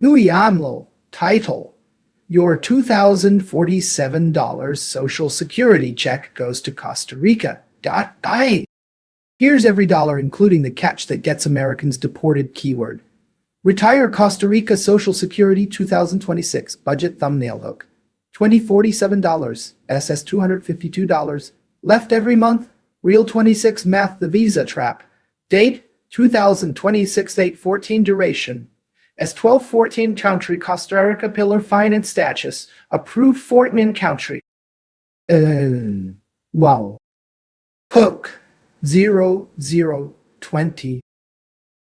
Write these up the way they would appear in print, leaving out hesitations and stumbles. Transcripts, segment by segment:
Louis AMLO, title: Your $2,047 Social Security check goes to Costa Rica. Here's every dollar, including the catch that gets Americans deported keyword. Retire Costa Rica Social Security 2026 budget thumbnail hook. $2047, SS $252, left every month, real 26 math the visa trap. Date 2026 8/14 duration. As 12/14 country Costa Rica pillar finance status, approved 14 country. Wow. Hook 0020.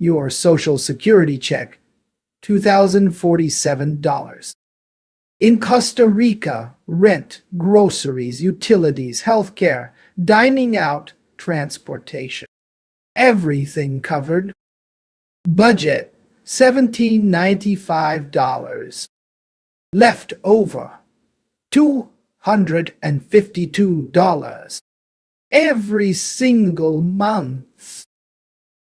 Your Social Security check, $2,047. In Costa Rica, rent, groceries, utilities, healthcare, dining out, transportation. Everything covered. Budget, $1,795. Left over, $252. Every single month.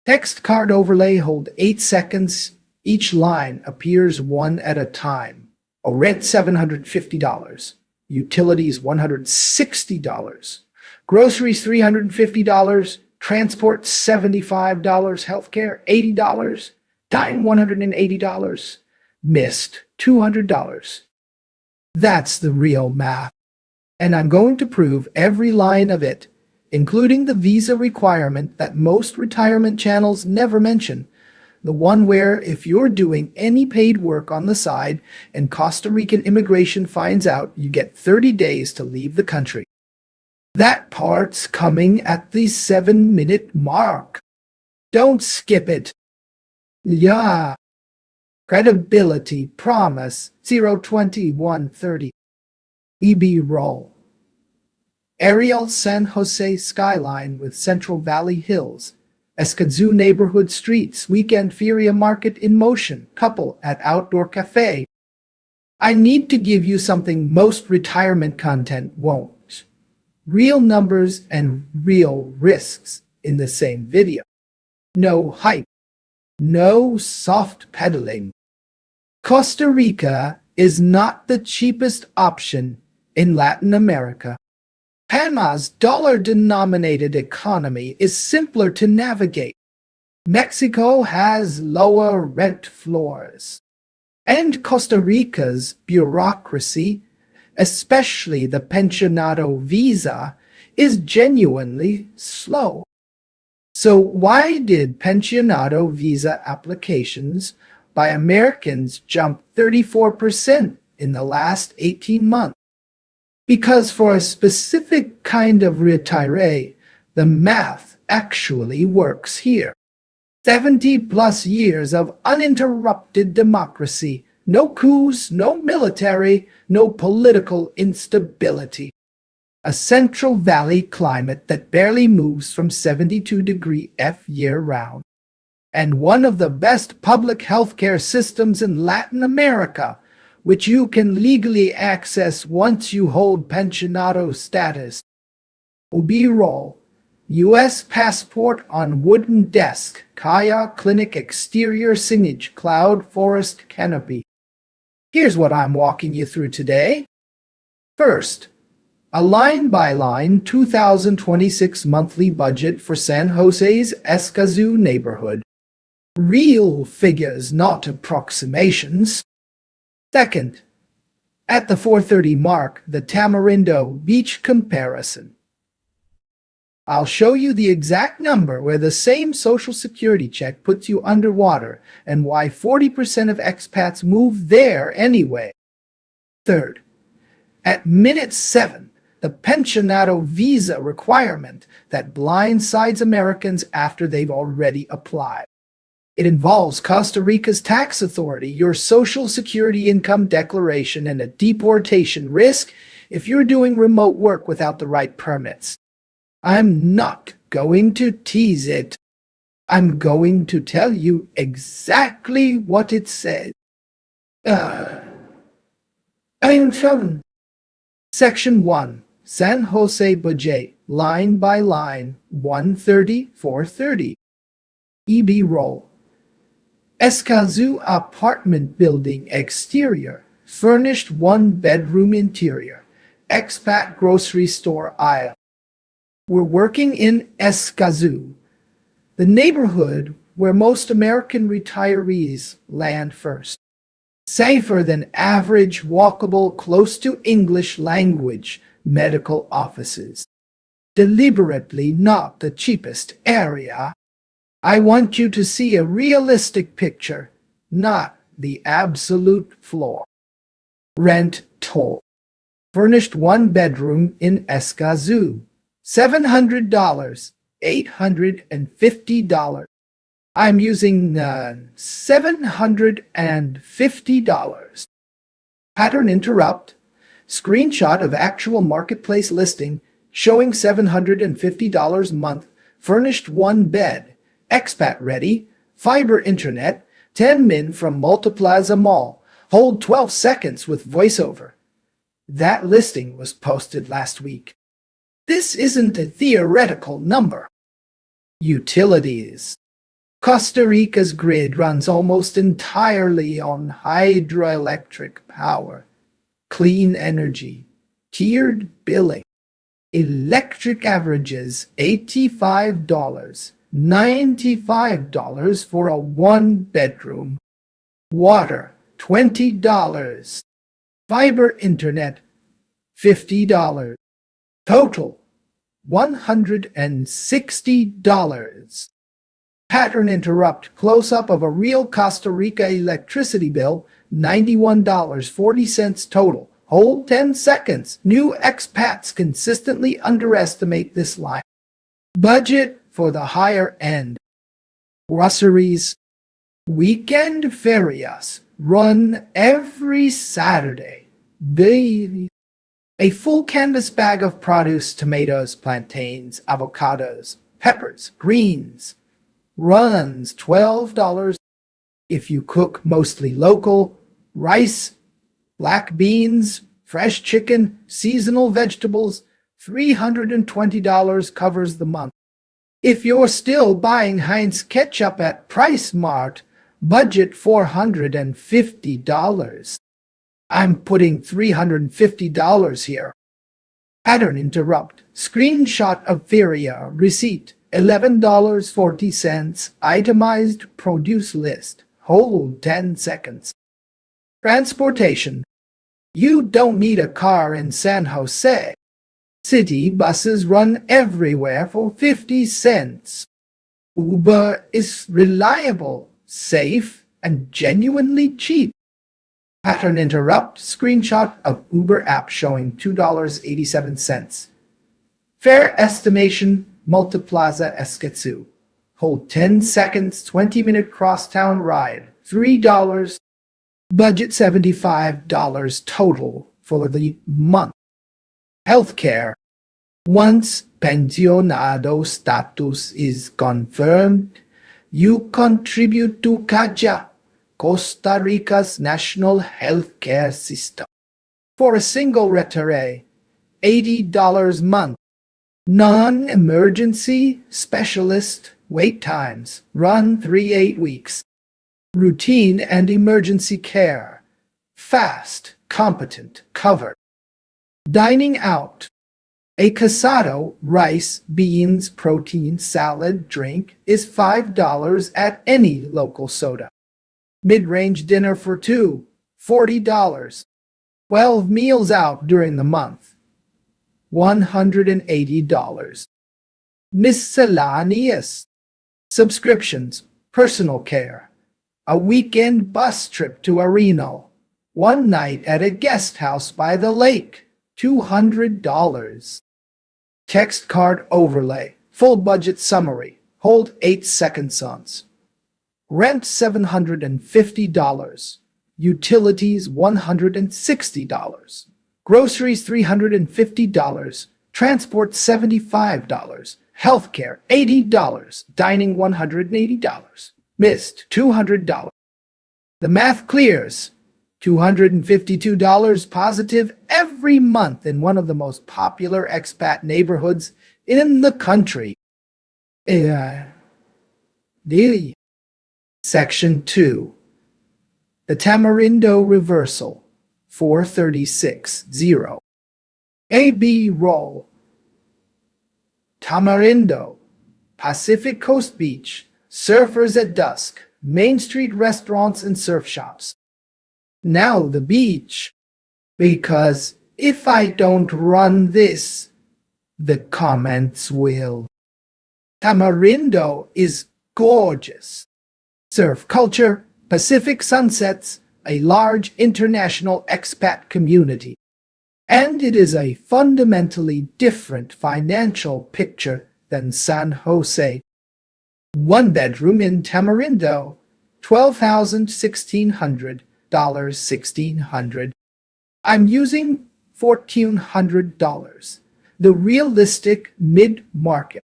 Text card overlay, hold 8 seconds. Each line appears one at a time. Rent $750. Utilities $160. Groceries $350. Transport $75. Healthcare $80. Dine $180. Missed $200. That's the real math. And I'm going to prove every line of it, including the visa requirement that most retirement channels never mention. The one where if you're doing any paid work on the side and Costa Rican immigration finds out, you get 30 days to leave the country. That part's coming at the 7-minute mark. Don't skip it. Yeah. Credibility promise 02130. EB roll. Aerial San Jose skyline with Central Valley Hills. Escazú neighborhood streets, weekend feria market in motion, couple at outdoor cafe. I need to give you something most retirement content won't. Real numbers and real risks in the same video. No hype. No soft pedaling. Costa Rica is not the cheapest option in Latin America. Panama's dollar-denominated economy is simpler to navigate. Mexico has lower rent floors. And Costa Rica's bureaucracy, especially the pensionado visa, is genuinely slow. So why did pensionado visa applications by Americans jump 34% in the last 18 months? Because for a specific kind of retiree, the math actually works here. 70-plus years of uninterrupted democracy, no coups, no military, no political instability. A Central Valley climate that barely moves from 72-degree F year-round. And one of the best public healthcare systems in Latin America, which you can legally access once you hold pensionado status. B-roll. U.S. passport on wooden desk, Kaya Clinic exterior signage, cloud forest canopy. Here's what I'm walking you through today. First, a line-by-line 2026 monthly budget for San Jose's Escazú neighborhood. Real figures, not approximations. Second, at the 4:30 mark, the Tamarindo Beach comparison. I'll show you the exact number where the same Social Security check puts you underwater and why 40% of expats move there anyway. Third, at minute 7, the pensionado visa requirement that blindsides Americans after they've already applied. It involves Costa Rica's tax authority, your Social Security income declaration, and a deportation risk if you're doing remote work without the right permits. I'm not going to tease it. I'm going to tell you exactly what it says. Section 1. San Jose budget, line by line, 130, 430. EB roll. Escazú apartment building exterior, furnished one-bedroom interior, expat grocery store aisle. We're working in Escazú, the neighborhood where most American retirees land first. Safer than average, walkable, close to English language medical offices. Deliberately not the cheapest area. I want you to see a realistic picture, not the absolute floor. Rent toll. Furnished one bedroom in Escazú. $700, $850. I'm using $750. Pattern interrupt. Screenshot of actual marketplace listing showing $750 a month. Furnished one bed. Expat ready. Fiber internet. 10 min from Multiplaza Mall. Hold 12 seconds with voiceover. That listing was posted last week. This isn't a theoretical number. Utilities. Costa Rica's grid runs almost entirely on hydroelectric power, clean energy, tiered billing. Electric averages $85, $95 for a one-bedroom. Water, $20. Fiber internet, $50. Total, $160. Pattern interrupt. Close-up of a real Costa Rica electricity bill, $91.40 total. Hold 10 seconds. New expats consistently underestimate this line. Budget for the higher end. Groceries. Weekend ferias run every Saturday. A full canvas bag of produce, tomatoes, plantains, avocados, peppers, greens, runs $12. If you cook mostly local, rice, black beans, fresh chicken, seasonal vegetables, $320 covers the month. If you're still buying Heinz ketchup at Price Mart, budget $450. I'm putting $350 here. Pattern interrupt. Screenshot of feria receipt. $11.40. Itemized produce list. Hold 10 seconds. Transportation. You don't need a car in San Jose. City buses run everywhere for 50 cents. Uber is reliable, safe, and genuinely cheap. Pattern interrupt. Screenshot of Uber app showing $2.87. Fare estimation. Multiplaza Escazú. Hold 10 seconds. 20-minute crosstown ride. $3. Budget $75 total for the month. Healthcare. Once pensionado status is confirmed, you contribute to CAJA, Costa Rica's national healthcare system. For a single retiree, $80 a month. Non-emergency specialist wait times run 3-8 weeks. Routine and emergency care. Fast, competent, covered. Dining out. A casado, rice, beans, protein, salad, drink is $5 at any local soda. Mid-range dinner for two, $40. 12 meals out during the month, $180. Miscellaneous. Subscriptions, personal care. A weekend bus trip to Reno. One night at a guest house by the lake, $200. Text card overlay. Full budget summary. Hold 8 seconds on. Rent $750. Utilities $160. Groceries $350. Transport $75. Healthcare $80. Dining $180. Missed $200. The math clears. $252 positive every month in one of the most popular expat neighborhoods in the country. Daily. Section 2. The Tamarindo Reversal 436.0. A.B. Roll. Tamarindo, Pacific Coast Beach, surfers at dusk, Main Street restaurants and surf shops. Now the beach, because if I don't run this, the comments will. Tamarindo is gorgeous. Surf culture, Pacific sunsets, a large international expat community. And it is a fundamentally different financial picture than San Jose. One bedroom in Tamarindo, $12,100, $1,600. I'm using $1,400, the realistic mid-market.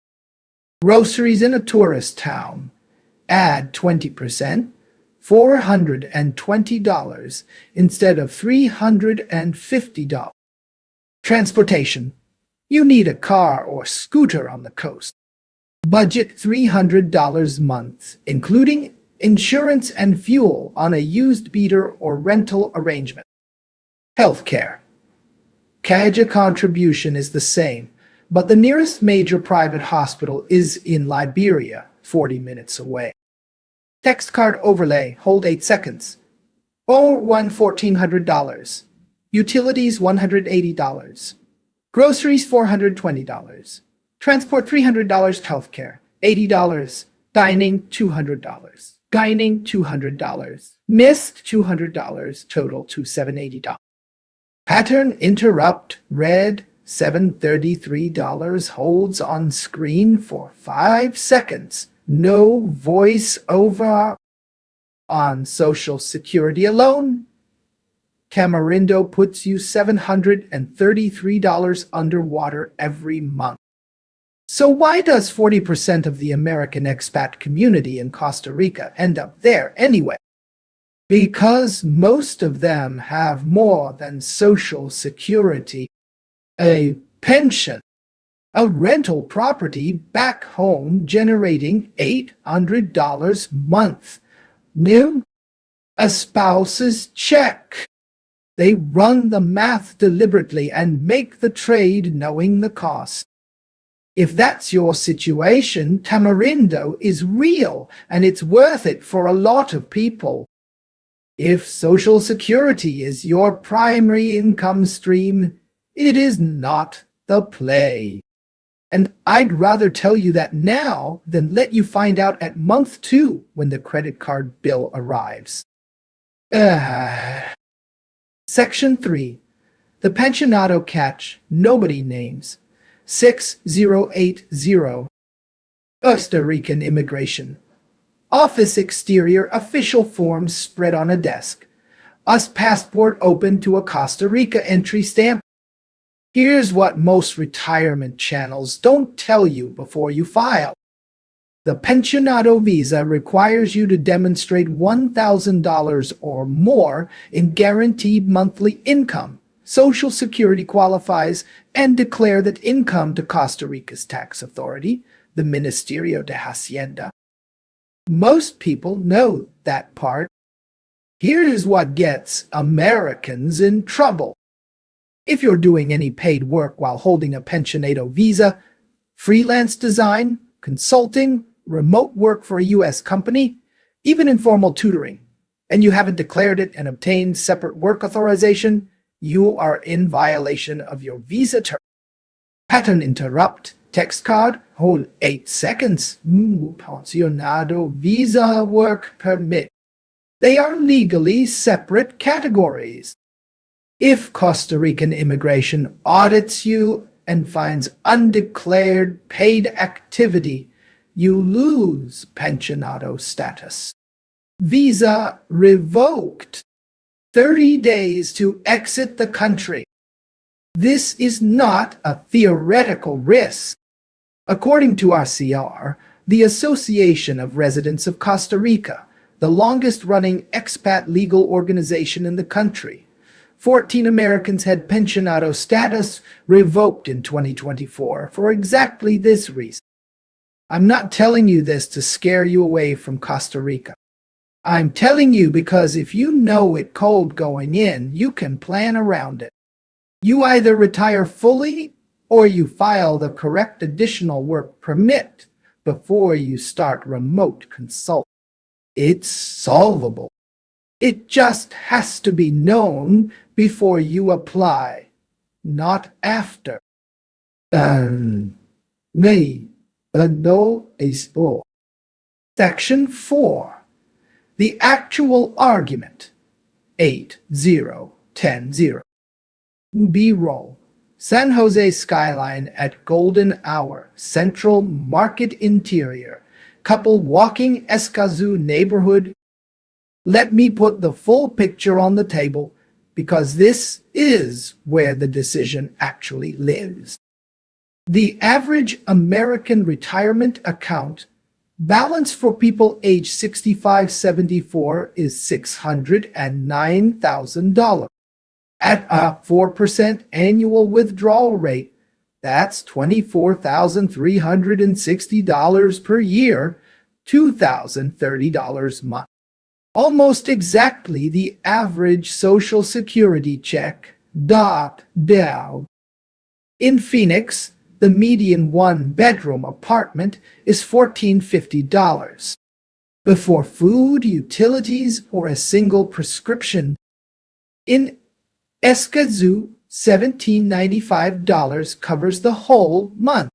Groceries in a tourist town, add 20%, $420 instead of $350. Transportation. You need a car or scooter on the coast. Budget $300 a month, including insurance and fuel on a used beater or rental arrangement. Healthcare. Kaja contribution is the same, but the nearest major private hospital is in Liberia, 40 minutes away. Text card overlay, hold 8 seconds. Or $1,400. Utilities $180. Groceries $420. Transport $300. Healthcare $80. Dining $200. Dining $200. Missed $200. Total $2,780. Pattern interrupt red $733 holds on screen for 5 seconds. No voice over on Social Security alone. Tamarindo puts you $733 underwater every month. So why does 40% of the American expat community in Costa Rica end up there anyway? Because most of them have more than Social Security, a pension, a rental property back home generating $800 a month, new, a spouse's check. They run the math deliberately and make the trade knowing the cost. If that's your situation, Tamarindo is real and it's worth it for a lot of people. If Social Security is your primary income stream, it is not the play. And I'd rather tell you that now than let you find out at month 2 when the credit card bill arrives. Section 3. The Pensionado Catch Nobody Names 6080. Costa Rican Immigration. Office exterior official forms spread on a desk. US passport open to a Costa Rica entry stamp. Here's what most retirement channels don't tell you before you file. The Pensionado visa requires you to demonstrate $1,000 or more in guaranteed monthly income. Social Security qualifies and declare that income to Costa Rica's tax authority, the Ministerio de Hacienda. Most people know that part. Here's what gets Americans in trouble. If you're doing any paid work while holding a Pensionado visa, freelance design, consulting, remote work for a U.S. company, even informal tutoring, and you haven't declared it and obtained separate work authorization, you are in violation of your visa term. Pattern interrupt, text card, hold 8 seconds. Pensionado visa work permit. They are legally separate categories. If Costa Rican immigration audits you and finds undeclared paid activity, you lose pensionado status. Visa revoked. 30 days to exit the country. This is not a theoretical risk. According to RCR, the Association of Residents of Costa Rica, the longest-running expat legal organization in the country, 14 Americans had pensionado status revoked in 2024 for exactly this reason. I'm not telling you this to scare you away from Costa Rica. I'm telling you because if you know it cold going in, you can plan around it. You either retire fully or you file the correct additional work permit before you start remote consult. It's solvable. It just has to be known before you apply, not after. Me, no is all. Section 4. The actual argument. 8010. B-roll. San Jose skyline at golden hour. Central market interior. Couple walking Escazú neighborhood. Let me put the full picture on the table because this is where the decision actually lives. The average American retirement account balance for people age 65-74 is $609,000. At a 4% annual withdrawal rate, that's $24,360 per year, $2,030 a month. Almost exactly the average Social Security check. Down. In Phoenix, the median one-bedroom apartment is $1,450. Before food, utilities, or a single prescription. In Escazú, $1,795 covers the whole month.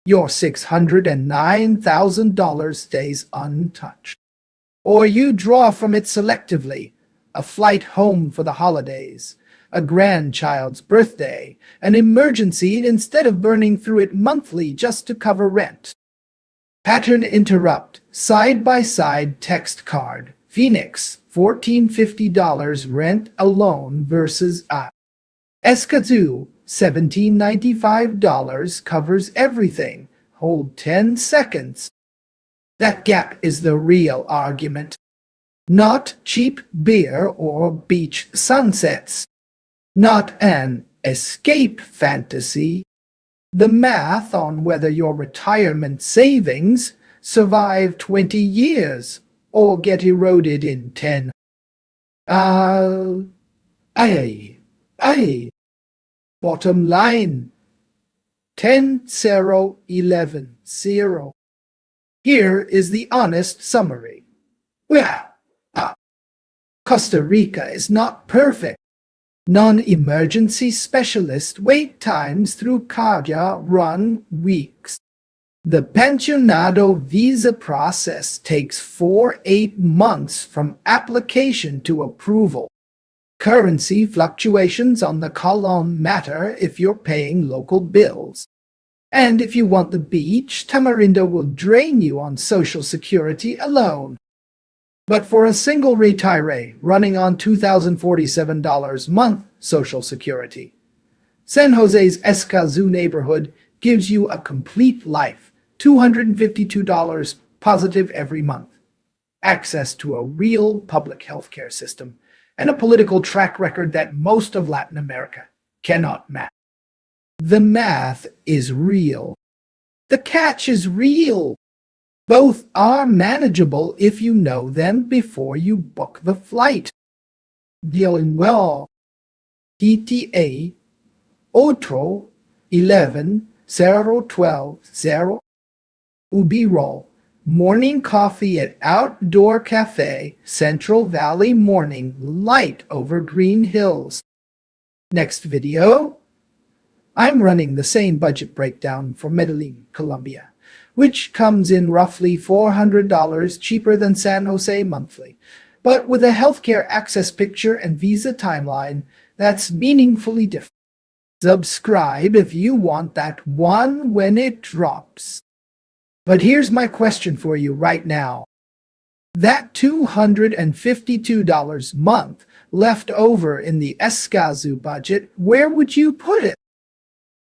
Your $609,000 stays untouched. Or you draw from it selectively, a flight home for the holidays, a grandchild's birthday, an emergency instead of burning through it monthly just to cover rent. Pattern interrupt, side-by-side text card. Phoenix, $1,450 rent alone versus Escazú, $1,795 covers everything. Hold 10 seconds. That gap is the real argument. Not cheap beer or beach sunsets. Not an escape fantasy. The math on whether your retirement savings survive 20 years or get eroded in 10. Bottom line. 10-0-11-0. Here is the honest summary. Well, Costa Rica is not perfect. Non-emergency specialist wait times through Caja run weeks. The pensionado visa process takes 4-8 months from application to approval. Currency fluctuations on the colon matter if you're paying local bills. And if you want the beach, Tamarindo will drain you on Social Security alone. But for a single retiree running on $2,047 a month Social Security, San Jose's Escazú neighborhood gives you a complete life, $252 positive every month, access to a real public health care system, and a political track record that most of Latin America cannot match. The math is real. The catch is real. Both are manageable if you know them before you book the flight. Dealing well. TTA Otro 11-0-12-0 Ubi-roll. Morning coffee at Outdoor Cafe, Central Valley morning, light over green hills. Next video. I'm running the same budget breakdown for Medellin, Colombia, which comes in roughly $400 cheaper than San Jose monthly, but with a healthcare access picture and visa timeline that's meaningfully different. Subscribe if you want that one when it drops. But here's my question for you right now. That $252 a month left over in the Escazú budget, where would you put it?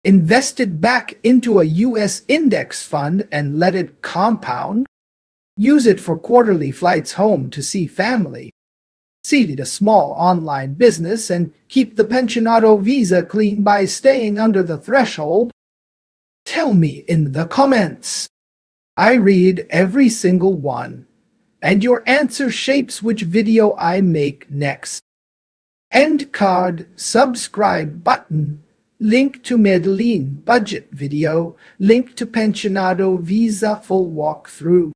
Invest it back into a U.S. index fund and let it compound? Use it for quarterly flights home to see family? Seed a small online business and keep the pensionado visa clean by staying under the threshold? Tell me in the comments. I read every single one. And your answer shapes which video I make next. End card, subscribe button, link to Medellin budget video, link to Pensionado visa full walkthrough.